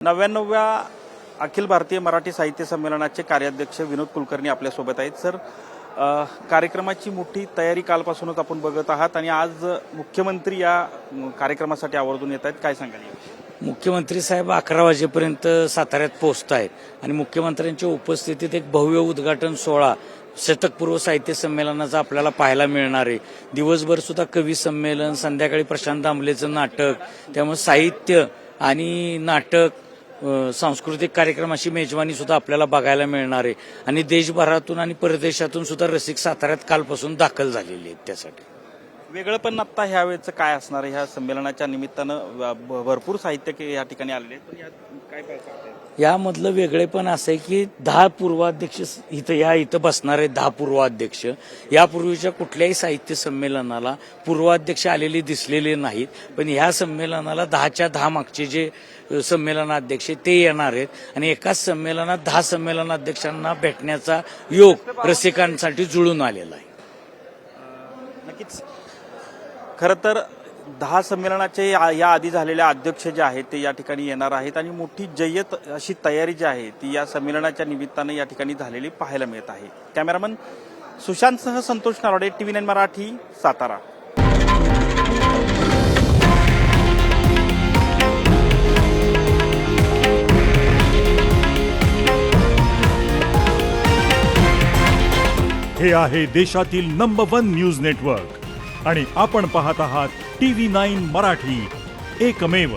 99व्या अखिल भारतीय मराठी साहित्य संमेलनाचे कार्याध्यक्ष विनोद कुलकर्णी आपल्यासोबत आहेत. सर, कार्यक्रमाची मोठी तयारी कालपासूनच आपण बघत आहात आणि आज मुख्यमंत्री या कार्यक्रमासाठी आवर्जून येत आहेत. काय सांगाल? मुख्यमंत्री साहेब 11 वाजेपर्यंत साताऱ्यात पोहोचत आहेत आणि मुख्यमंत्र्यांच्या उपस्थितीत एक भव्य उद्घाटन सोहळा शतकपूर्व साहित्य संमेलनाचा आपल्याला पाहायला मिळणार आहे. दिवसभर सुद्धा कवी संमेलन, संध्याकाळी प्रशांत दामलेचं नाटक, त्यामुळे साहित्य आणि नाटक, सांस्कृतिक कार्यक्रमाची मेजवानी सुद्धा आपल्याला बघायला मिळणार आहे आणि देशभरातून आणि परदेशातून सुद्धा रसिक साताऱ्यात कालपासून दाखल झालेले आहेत. त्यासाठी वेगळं पण आता ह्या वेळेचं काय असणार आहे? ह्या संमेलनाच्या निमित्तानं भरपूर साहित्य या ठिकाणी आलेले आहेत, पण काय पाहता? यामधलं वेगळेपण असं आहे की 10 पूर्वाध्यक्ष इथं बसणार आहेत. 10 पूर्वाध्यक्ष यापूर्वीच्या कुठल्याही साहित्य संमेलनाला पूर्वाध्यक्ष आलेले दिसलेले नाहीत, पण ह्या संमेलनाला 10च्या 10 मागचे जे संमेलनाध्यक्ष ते येणार आहेत आणि एकाच संमेलनात 10 संमेलनाध्यक्षांना भेटण्याचा योग रसिकांसाठी जुळून आलेला आहे. नक्कीच. खरं तर 10 संमेलनाचे या आधी झालेल्या अध्यक्ष जे आहेत ते या ठिकाणी येणार आहेत आणि मोठी जय्यत अशी तयारी जी आहे ती या संमेलनाच्या निमित्तानं या ठिकाणी झालेली पाहायला मिळत आहे. कॅमेरामन सुशांतसह संतोष नारोडे, TV9 मराठी, सातारा. हे आहे देशातील नंबर 1 न्यूज नेटवर्क आणि आपण पाहत आहात TV9 मराठी, एकमेव.